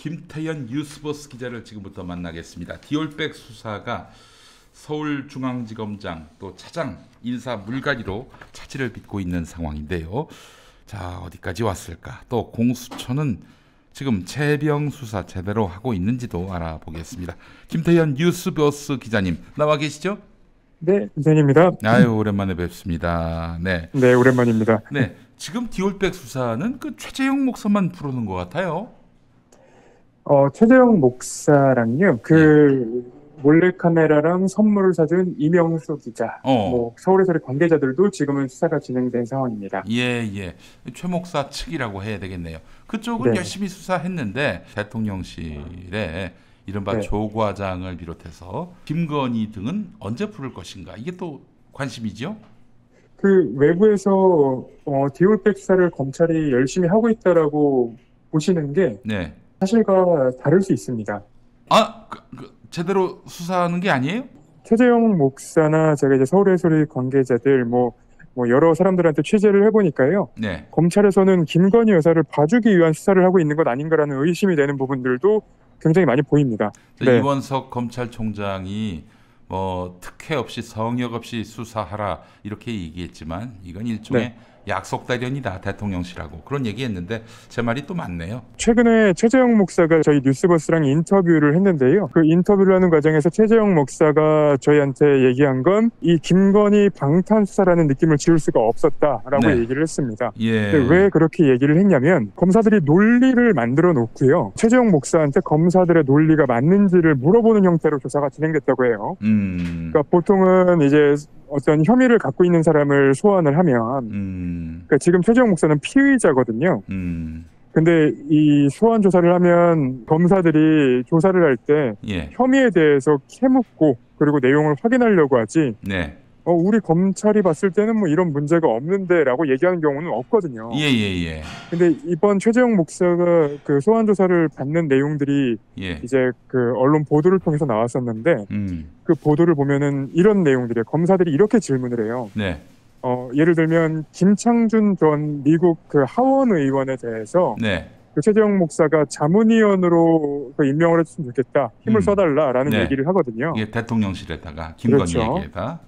김태현 뉴스버스 기자를 지금부터 만나겠습니다. 디올백 수사가 서울중앙지검장 또 차장 인사 물갈이로 차질을 빚고 있는 상황인데요. 자, 어디까지 왔을까? 또 공수처는 지금 채병 수사 제대로 하고 있는지도 알아보겠습니다. 김태현 뉴스버스 기자님 나와 계시죠? 네, 기자님입니다. 아유, 오랜만에 뵙습니다. 네, 네, 오랜만입니다. 네, 지금 디올백 수사는 그 최재형 목사만 부르는 것 같아요. 최재형 목사랑요, 몰래카메라랑 선물을 사준 이명수 기자, 서울에서의 관계자들도 지금은 수사가 진행된 상황입니다. 예. 최 목사 측이라고 해야 되겠네요. 그쪽은 네. 열심히 수사했는데 대통령실에 이른바 네. 조 과장을 비롯해서 김건희 등은 언제 부를 것인가? 이게 또 관심이죠? 그 외부에서 디올백 수사를 검찰이 열심히 하고 있다라고 보시는 게 네. 사실과 다를 수 있습니다. 제대로 수사하는 게 아니에요? 최재형 목사나 제가 이제 서울에서의 관계자들 뭐 여러 사람들한테 취재를 해보니까요. 네. 검찰에서는 김건희 여사를 봐주기 위한 수사를 하고 있는 것 아닌가라는 의심이 되는 부분들도 굉장히 많이 보입니다. 네. 이원석 검찰총장이 특혜 없이 성역 없이 수사하라 이렇게 얘기했지만 이건 일종의 약속 대련이다 대통령실하고 그런 얘기했는데 제 말이 또 맞네요. 최근에 최재형 목사가 저희 뉴스버스랑 인터뷰를 했는데요. 그 인터뷰를 하는 과정에서 최재형 목사가 저희한테 얘기한 건 이 김건희 방탄 수사라는 느낌을 지울 수가 없었다라고 얘기를 했습니다. 예. 왜 그렇게 얘기를 했냐면 검사들이 논리를 만들어 놓고요. 최재형 목사한테 검사들의 논리가 맞는지를 물어보는 형태로 조사가 진행됐다고 해요. 그러니까 보통은 이제 어떤 혐의를 갖고 있는 사람을 소환을 하면 그러니까 지금 최재형 목사는 피의자거든요. 근데 이 소환 조사를 하면 검사들이 조사를 할 때 혐의에 대해서 캐묻고 그리고 내용을 확인하려고 하지 우리 검찰이 봤을 때는 뭐 이런 문제가 없는데 라고 얘기하는 경우는 없거든요. 예. 근데 이번 최재형 목사가 그 소환 조사를 받는 내용들이 이제 그 언론 보도를 통해서 나왔었는데 그 보도를 보면은 이런 내용들이에요. 검사들이 이렇게 질문을 해요. 예를 들면 김창준 전 미국 그 하원 의원에 대해서 그 최재형 목사가 자문위원으로 그 임명을 해줬으면 좋겠다. 힘을 써달라라는 얘기를 하거든요. 대통령실에다가 김건희에게다.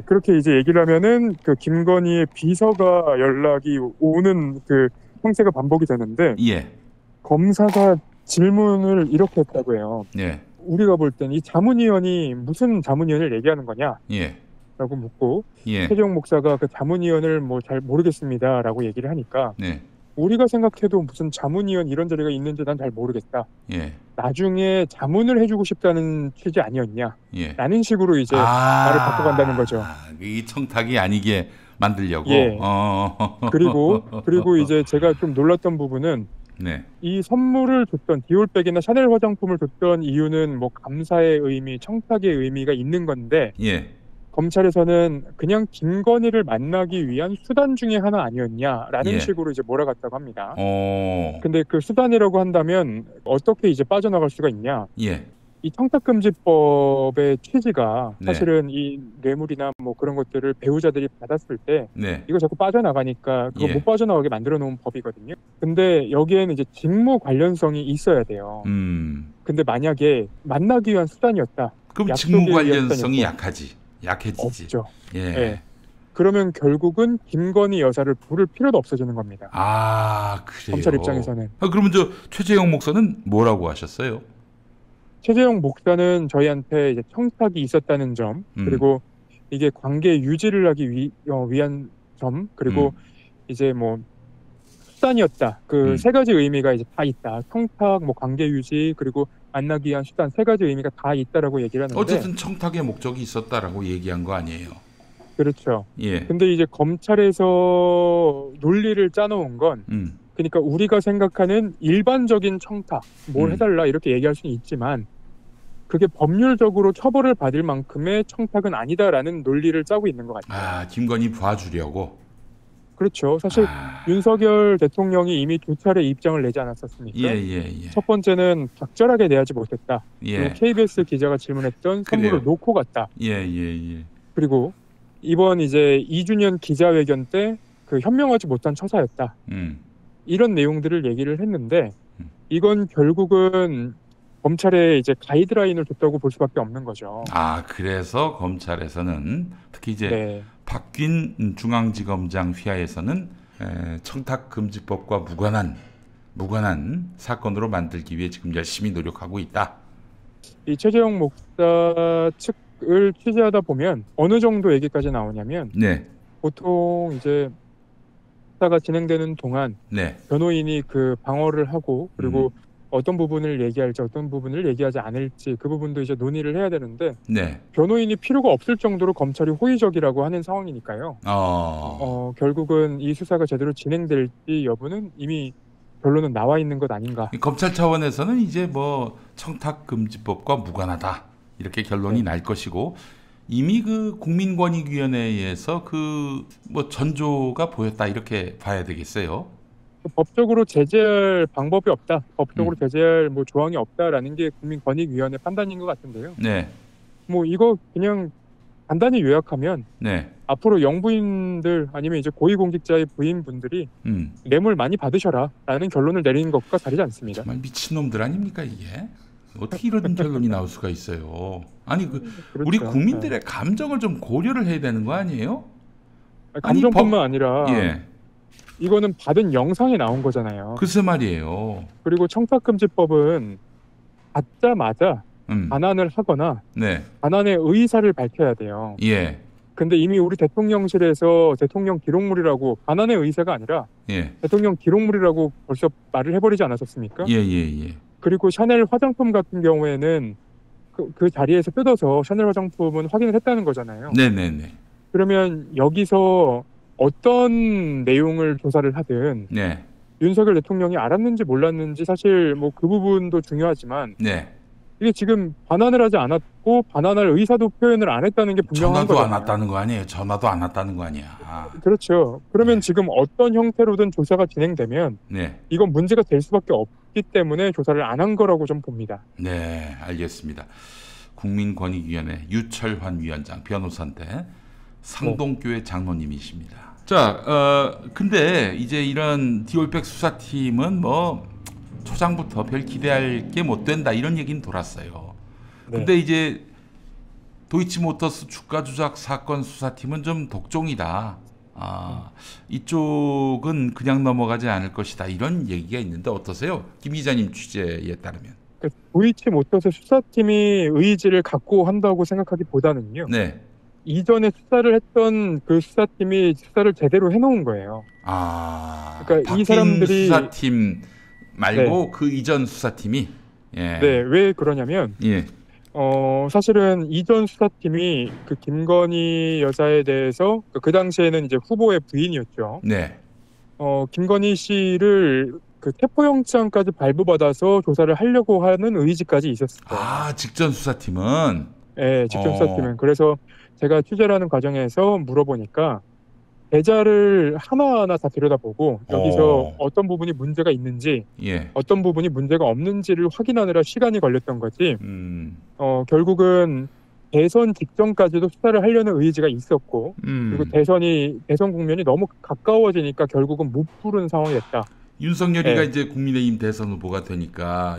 그렇게 이제 얘기를 하면은 그 김건희의 비서가 연락이 오는 그 형태가 반복이 되는데 검사가 질문을 이렇게 했다고 해요. 우리가 볼 땐 이 자문위원이 무슨 자문위원을 얘기하는 거냐? 라고 묻고 최재형 목사가 그 자문위원을 뭐 잘 모르겠습니다라고 얘기를 하니까 우리가 생각해도 무슨 자문위원 이런 자리가 있는지 난 잘 모르겠다. 나중에 자문을 해주고 싶다는 취지 아니었냐? 라는 식으로 이제 말을 바꿔간다는 거죠. 이 청탁이 아니게 만들려고. 그리고 이제 제가 좀 놀랐던 부분은 이 선물을 줬던 디올백이나 샤넬 화장품을 줬던 이유는 뭐 감사의 의미, 청탁의 의미가 있는 건데 검찰에서는 그냥 김건희를 만나기 위한 수단 중에 하나 아니었냐라는 식으로 이제 몰아갔다고 합니다. 근데 그 수단이라고 한다면 어떻게 이제 빠져나갈 수가 있냐? 이 청탁금지법의 취지가 사실은 이 뇌물이나 뭐 그런 것들을 배우자들이 받았을 때 이거 자꾸 빠져나가니까 그거 못 빠져나가게 만들어 놓은 법이거든요. 근데 여기에는 이제 직무 관련성이 있어야 돼요. 근데 만약에 만나기 위한 수단이었다. 그럼 직무 관련성이 약해지지. 없죠. 그러면 결국은 김건희 여사를 부를 필요도 없어지는 겁니다. 그래요? 검찰 입장에서는. 그러면 최재형 목사는 뭐라고 하셨어요? 최재형 목사는 저희한테 이제 청탁이 있었다는 점, 그리고 이게 관계 유지를 하기 위한 점, 그리고 이제 뭐 수단이었다. 그 세 가지 의미가 이제 다 있다. 청탁, 뭐 관계 유지, 그리고 만나기 위한 수단 세 가지 의미가 다 있다라고 얘기를 하는데 어쨌든 청탁의 목적이 있었다라고 얘기한 거 아니에요? 그렇죠. 근데 이제 검찰에서 논리를 짜놓은 건 그러니까 우리가 생각하는 일반적인 청탁, 뭘 해달라 이렇게 얘기할 수는 있지만 그게 법률적으로 처벌을 받을 만큼의 청탁은 아니다라는 논리를 짜고 있는 것 같아요. 김건희 봐주려고? 그렇죠. 사실 윤석열 대통령이 이미 두 차례 입장을 내지 않았었습니까? 첫 번째는 적절하게 내야지 못했다. 그리고 KBS 기자가 질문했던 선물을 놓고 갔다. 그리고 이번 이제 2주년 기자회견 때 그 현명하지 못한 처사였다. 이런 내용들을 얘기를 했는데 이건 결국은 검찰에 이제 가이드라인을 줬다고 볼 수밖에 없는 거죠. 아, 그래서 검찰에서는 특히 이제 네. 박균 중앙지검장 휘하에서는 청탁금지법과 무관한 사건으로 만들기 위해 지금 열심히 노력하고 있다. 이 최재형 목사 측을 취재하다 보면 어느 정도 얘기까지 나오냐면 네. 보통 이제 수사가 진행되는 동안 네. 변호인이 그 방어를 하고 그리고 어떤 부분을 얘기할지 어떤 부분을 얘기하지 않을지 그 부분도 이제 논의를 해야 되는데 네. 변호인이 필요가 없을 정도로 검찰이 호의적이라고 하는 상황이니까요. 결국은 이 수사가 제대로 진행될지 여부는 이미 결론은 나와 있는 것 아닌가. 검찰 차원에서는 이제 뭐 청탁금지법과 무관하다 이렇게 결론이 날 것이고 이미 그 국민권익위원회에서 그 뭐 전조가 보였다 이렇게 봐야 되겠어요. 법적으로 제재할 방법이 없다. 법적으로 제재할 뭐 조항이 없다라는 게 국민권익위원회 판단인 것 같은데요. 네. 뭐 이거 그냥 간단히 요약하면 네. 앞으로 영부인들 아니면 이제 고위공직자의 부인분들이 뇌물 많이 받으셔라라는 결론을 내리는 것과 다르지 않습니다. 정말 미친놈들 아닙니까 이게? 어떻게 이런 결론이 나올 수가 있어요? 아니 그렇죠. 우리 국민들의 감정을 좀 고려를 해야 되는 거 아니에요? 감정뿐만 아니라 이거는 받은 영상에 나온 거잖아요. 글쎄 말이에요. 그리고 청탁금지법은 받자마자 반환을 하거나 반환의 의사를 밝혀야 돼요. 예. 근데 이미 우리 대통령실에서 대통령 기록물이라고 반환의 의사가 아니라 대통령 기록물이라고 벌써 말을 해버리지 않았었습니까? 예. 그리고 샤넬 화장품 같은 경우에는 그 자리에서 뜯어서 샤넬 화장품은 확인을 했다는 거잖아요. 네네네. 그러면 여기서 어떤 내용을 조사를 하든 윤석열 대통령이 알았는지 몰랐는지 사실 뭐 그 부분도 중요하지만 이게 지금 반환을 하지 않았고 반환할 의사도 표현을 안 했다는 게 분명한 거잖아요. 전화도 안 왔다는 거 아니에요? 전화도 안 왔다는 거 아니야? 그렇죠. 그러면 지금 어떤 형태로든 조사가 진행되면 이건 문제가 될 수밖에 없기 때문에 조사를 안 한 거라고 좀 봅니다. 네, 알겠습니다. 국민권익위원회 유철환 위원장 변호사인데 상동교회 장로님이십니다. 자, 근데 이제 이런 디올백 수사팀은 뭐 초장부터 별 기대할 게 못 된다 이런 얘기는 돌았어요. 근데 이제 도이치모터스 주가 조작 사건 수사팀은 좀 독종이다. 이쪽은 그냥 넘어가지 않을 것이다 이런 얘기가 있는데 어떠세요? 김 기자님 취재에 따르면. 도이치모터스 수사팀이 의지를 갖고 한다고 생각하기보다는요. 이전에 수사를 했던 그 수사팀이 수사를 제대로 해놓은 거예요. 그러니까 이 사람들이 수사팀 말고 네. 그 이전 수사팀이 네, 왜 그러냐면 사실은 이전 수사팀이 그 김건희 여사에 대해서 그 당시에는 이제 후보의 부인이었죠. 김건희 씨를 그 체포영장까지 발부받아서 조사를 하려고 하는 의지까지 있었어요. 직전 수사팀은? 네, 직전 수사팀은. 그래서 제가 취재를 하는 과정에서 물어보니까 계좌를 하나하나 다 들여다보고 여기서 어떤 부분이 문제가 있는지 어떤 부분이 문제가 없는지를 확인하느라 시간이 걸렸던 거지. 결국은 대선 직전까지도 수사를 하려는 의지가 있었고 그리고 대선 국면이 너무 가까워지니까 결국은 못 부른 상황이었다. 윤석열이가 이제 국민의힘 대선 후보가 되니까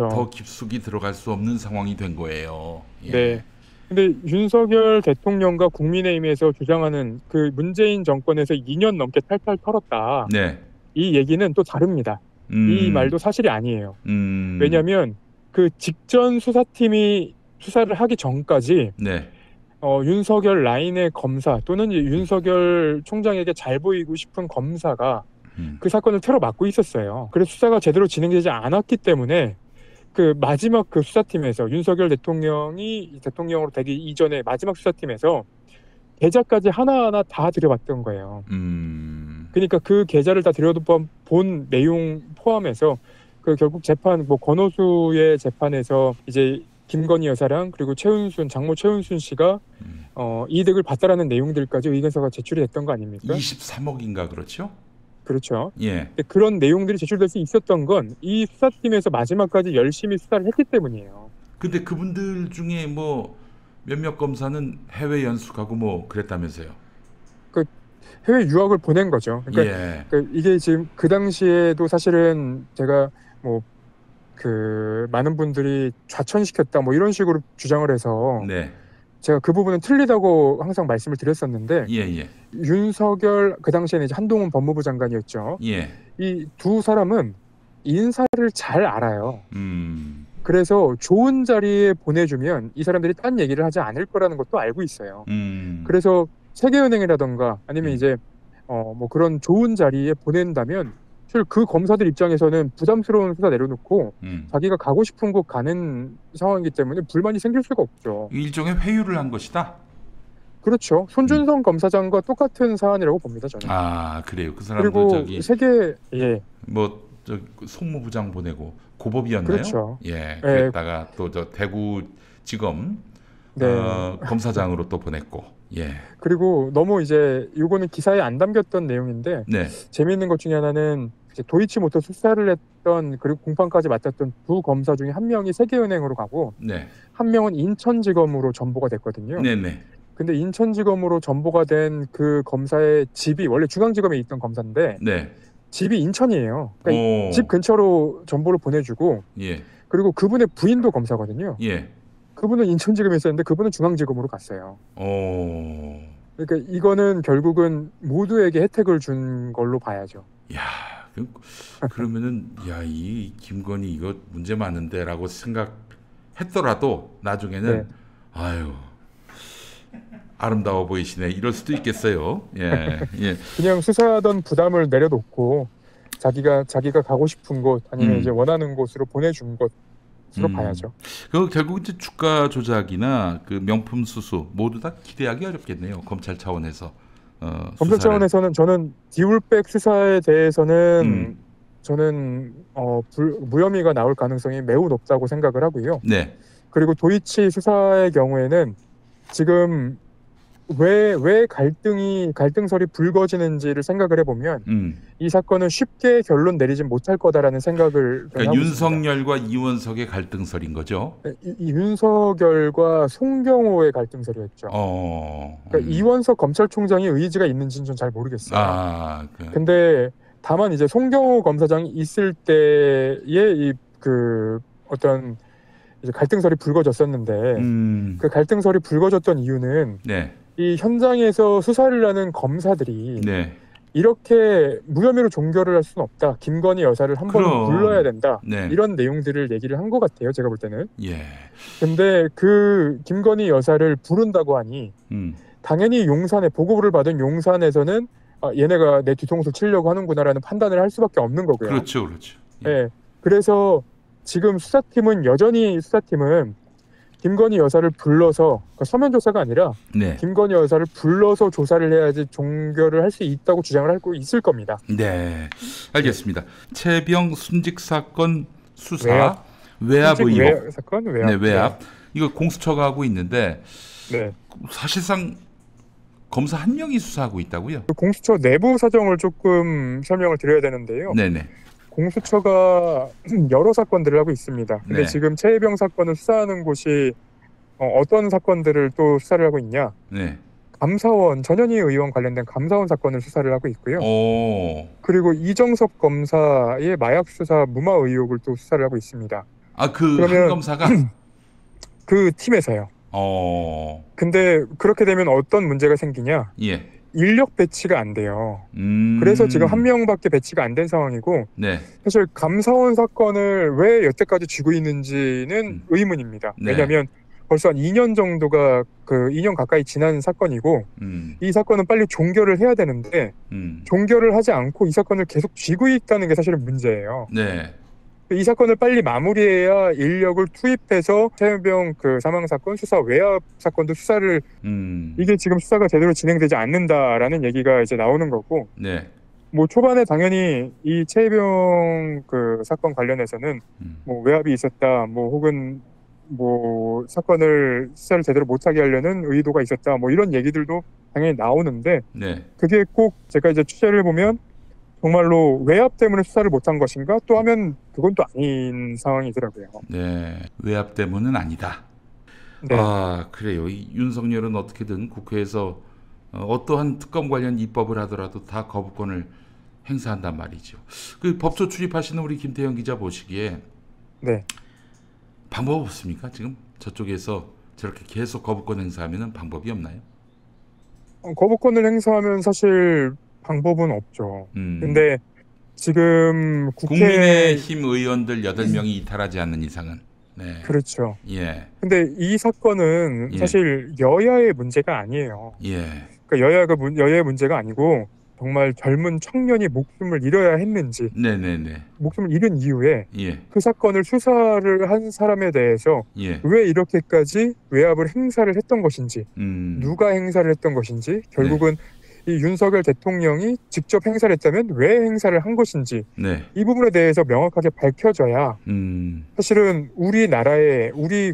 더 깊숙이 들어갈 수 없는 상황이 된 거예요. 네. 근데 윤석열 대통령과 국민의힘에서 주장하는 그 문재인 정권에서 2년 넘게 탈탈 털었다. 이 얘기는 또 다릅니다. 이 말도 사실이 아니에요. 왜냐하면 그 직전 수사팀이 수사를 하기 전까지 윤석열 라인의 검사 또는 윤석열 총장에게 잘 보이고 싶은 검사가 그 사건을 틀어막고 있었어요. 그래서 수사가 제대로 진행되지 않았기 때문에 그 마지막 그 수사팀에서 윤석열 대통령이 대통령으로 되기 이전에 마지막 수사팀에서 계좌까지 하나하나 다 들여봤던 거예요. 그러니까 그 계좌를 다 들여본 내용 포함해서 그 결국 재판 뭐 권오수의 재판에서 이제 김건희 여사랑 그리고 장모 최은순 씨가 이득을 봤다라는 내용들까지 의견서가 제출이 됐던 거 아닙니까? 23억인가 그렇죠? 그렇죠. 그런 내용들이 제출될 수 있었던 건 이 수사팀에서 마지막까지 열심히 수사를 했기 때문이에요. 근데 그분들 중에 뭐 몇몇 검사는 해외 연수가고 뭐 그랬다면서요? 그 해외 유학을 보낸 거죠. 그러니까 이게 지금 그 당시에도 사실은 제가 뭐 그 많은 분들이 좌천시켰다 뭐 이런 식으로 주장을 해서 네. 제가 그 부분은 틀리다고 항상 말씀을 드렸었는데 예. 윤석열 그 당시에는 이제 한동훈 법무부 장관이었죠. 예. 이 두 사람은 인사를 잘 알아요. 그래서 좋은 자리에 보내주면 이 사람들이 딴 얘기를 하지 않을 거라는 것도 알고 있어요. 그래서 세계은행이라던가 아니면 이제 뭐 그런 좋은 자리에 보낸다면 사실 그 검사들 입장에서는 부담스러운 수사 내려놓고 자기가 가고 싶은 곳 가는 상황이기 때문에 불만이 생길 수가 없죠. 일종의 회유를 한 것이다. 그렇죠. 손준성 검사장과 똑같은 사안이라고 봅니다, 저는. 아, 그래요. 그 사람도 그리고 저기 뭐 저 송무부장 보내고 고법이었나요? 그렇죠. 예. 그랬다가 또 저 대구지검 검사장으로 또 보냈고. 예. 그리고 너무 이제 이거는 기사에 안 담겼던 내용인데 재미있는 것 중에 하나는 이제 도이치모터 수사를 했던 그리고 공판까지 맡았던 두 검사 중에 한 명이 세계은행으로 가고 한 명은 인천지검으로 전보가 됐거든요. 근데 인천지검으로 전보가 된 그 검사의 집이 원래 중앙지검에 있던 검사인데 집이 인천이에요. 그러니까 집 근처로 전보를 보내주고 그리고 그분의 부인도 검사거든요. 그분은 인천지검에 있었는데 그분은 중앙지검으로 갔어요. 그러니까 이거는 결국은 모두에게 혜택을 준 걸로 봐야죠. 야, 그러면은 이 김건희 이거 문제 많은데라고 생각했더라도 나중에는 아유 아름다워 보이시네 이럴 수도 있겠어요. 예. 그냥 수사하던 부담을 내려놓고 자기가 가고 싶은 곳 아니면 이제 원하는 곳으로 보내준 것으로 봐야죠. 그 결국 이제 주가 조작이나 그 명품 수수 모두 다 기대하기 어렵겠네요. 검찰 차원에서. 검찰 차원에서는 저는 디올백 수사에 대해서는 저는 무혐의가 나올 가능성이 매우 높다고 생각을 하고요. 그리고 도이치 수사의 경우에는 지금 왜 갈등설이 불거지는지를 생각을 해보면 이 사건은 쉽게 결론 내리진 못할 거다라는 생각을 그러니까 윤석열과 이원석의 갈등설인 거죠. 이 윤석열과 송경호의 갈등설이었죠. 그러니까 이원석 검찰총장의 의지가 있는지는 전 잘 모르겠어요. 근데 다만 이제 송경호 검사장이 있을 때의 그 어떤 이제 갈등설이 불거졌었는데 그 갈등설이 불거졌던 이유는 이 현장에서 수사를 하는 검사들이 이렇게 무혐의로 종결을 할 수는 없다. 김건희 여사를 한 번은 불러야 된다. 이런 내용들을 얘기를 한 것 같아요. 제가 볼 때는. 근데 그 김건희 여사를 부른다고 하니 당연히 용산에 보고를 받은 용산에서는 얘네가 내 뒤통수 치려고 하는구나라는 판단을 할 수밖에 없는 거고요. 그렇죠. 그래서 지금 여전히 수사팀은 김건희 여사를 불러서 그러니까 서면 조사가 아니라 김건희 여사를 불러서 조사를 해야지 종결을 할 수 있다고 주장을 하고 있을 겁니다. 네, 알겠습니다. 최병 순직 사건 수사 외압 의혹. 외압. 이거 공수처가 하고 있는데 사실상 검사 한 명이 수사하고 있다고요? 공수처 내부 사정을 조금 설명을 드려야 되는데요. 공수처가 여러 사건들을 하고 있습니다. 근데 지금 최혜병 사건을 수사하는 곳이 어떤 사건들을 또 수사를 하고 있냐? 감사원 전현희 의원 관련된 감사원 사건을 수사를 하고 있고요. 그리고 이정섭 검사의 마약 수사 무마 의혹을 또 수사를 하고 있습니다. 그러면 한 검사가 그 팀에서요. 근데 그렇게 되면 어떤 문제가 생기냐? 인력 배치가 안 돼요. 그래서 지금 한 명밖에 배치가 안 된 상황이고 사실 감사원 사건을 왜 여태까지 쥐고 있는지는 의문입니다. 왜냐하면 벌써 한 2년 정도가 2년 가까이 지난 사건이고 이 사건은 빨리 종결을 해야 되는데 종결을 하지 않고 이 사건을 계속 쥐고 있다는 게 사실은 문제예요. 이 사건을 빨리 마무리해야 인력을 투입해서 최혜병 그 사망 사건 수사 외압 사건도 수사를 이게 지금 수사가 제대로 진행되지 않는다라는 얘기가 이제 나오는 거고 뭐 초반에 당연히 이 최혜병 그 사건 관련해서는 뭐 외압이 있었다 뭐 혹은 뭐 사건을 수사를 제대로 못하게 하려는 의도가 있었다 뭐 이런 얘기들도 당연히 나오는데 그게 꼭 제가 이제 취재를 해보면 정말로 외압 때문에 수사를 못한 것인가? 또 하면 그건 또 아닌 상황이더라고요. 외압 때문은 아니다. 그래요. 이 윤석열은 어떻게든 국회에서 어떠한 특검 관련 입법을 하더라도 다 거부권을 행사한단 말이죠. 그 법조 출입하시는 우리 김태형 기자 보시기에 네. 방법 없습니까? 지금 저쪽에서 저렇게 계속 거부권 행사하면 방법이 없나요? 거부권을 행사하면 사실 방법은 없죠. 근데 지금 국민의힘 의원들 8명이 이탈하지 않는 이상은. 네. 그렇죠. 예. 근데 이 사건은 사실 여야의 문제가 아니에요. 예. 그러니까 여야의 문제가 아니고 정말 젊은 청년이 목숨을 잃어야 했는지, 네네네. 목숨을 잃은 이후에 예. 그 사건을 수사를 한 사람에 대해서 예. 왜 이렇게까지 외압을 행사를 했던 것인지, 누가 행사를 했던 것인지, 결국은 이 윤석열 대통령이 직접 행사를 했다면 왜 행사를 한 것인지, 네. 이 부분에 대해서 명확하게 밝혀져야 사실은 우리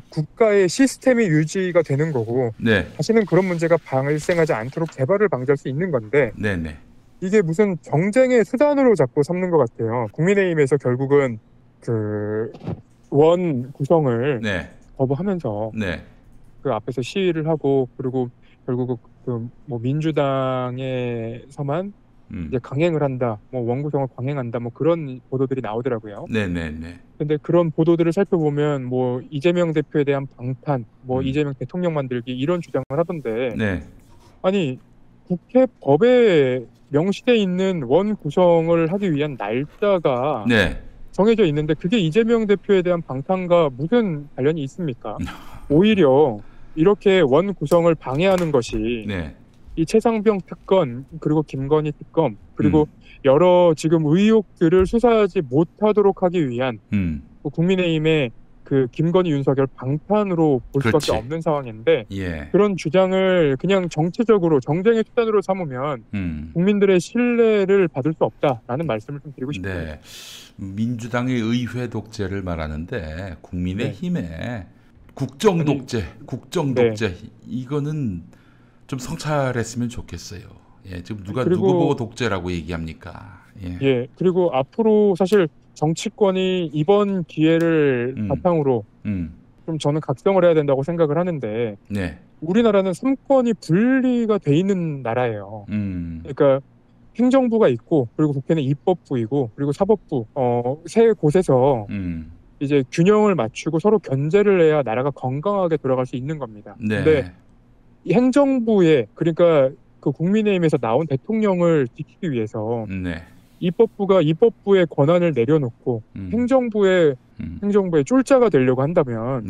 국가의 시스템이 유지가 되는 거고, 네. 다시는 그런 문제가 발생하지 않도록 재발을 방지할 수 있는 건데, 네네. 이게 무슨 정쟁의 수단으로 자꾸 삼는 것 같아요. 국민의힘에서 결국은 그 원 구성을 거부하면서 그 앞에서 시위를 하고, 그리고 결국 그 뭐 민주당에서만 이제 강행을 한다, 뭐 원구성을 강행한다, 뭐 그런 보도들이 나오더라고요. 네네네. 근데 그런 보도들을 살펴보면 뭐 이재명 대표에 대한 방탄, 뭐 이재명 대통령 만들기 이런 주장을 하던데, 아니 국회 법에 명시돼 있는 원 구성을 하기 위한 날짜가 정해져 있는데 그게 이재명 대표에 대한 방탄과 무슨 관련이 있습니까? 오히려 이렇게 원 구성을 방해하는 것이 이 최상병 특검, 그리고 김건희 특검, 그리고 여러 지금 의혹들을 수사하지 못하도록 하기 위한 국민의힘의 그 김건희 윤석열 방탄으로 볼 수밖에 없는 상황인데, 그런 주장을 그냥 정치적으로 정쟁의 수단으로 삼으면 국민들의 신뢰를 받을 수 없다라는 말씀을 좀 드리고 싶습니다. 민주당의 의회 독재를 말하는데 국민의힘의 국정 독재, 이거는 좀 성찰했으면 좋겠어요. 지금 누구 보고 독재라고 얘기합니까? 그리고 앞으로 사실 정치권이 이번 기회를 바탕으로 좀 저는 각성을 해야 된다고 생각을 하는데, 우리나라는 3권이 분리가 돼 있는 나라예요. 그러니까 행정부가 있고, 그리고 국회는 입법부이고, 그리고 사법부, 세 곳에서 이제 균형을 맞추고 서로 견제를 해야 나라가 건강하게 돌아갈 수 있는 겁니다. 근데 이 행정부에, 그러니까 그 국민의힘에서 나온 대통령을 지키기 위해서 입법부가 입법부의 권한을 내려놓고 행정부의 쫄자가 되려고 한다면,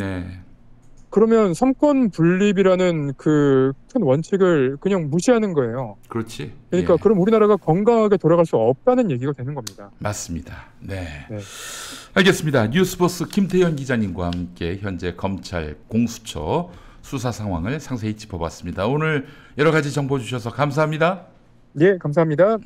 그러면 3권 분립이라는 그 큰 원칙을 그냥 무시하는 거예요. 그렇지. 그러니까 그럼 우리나라가 건강하게 돌아갈 수 없다는 얘기가 되는 겁니다. 맞습니다. 알겠습니다. 뉴스버스 김태현 기자님과 함께 현재 검찰 공수처 수사 상황을 상세히 짚어봤습니다. 오늘 여러 가지 정보 주셔서 감사합니다. 감사합니다.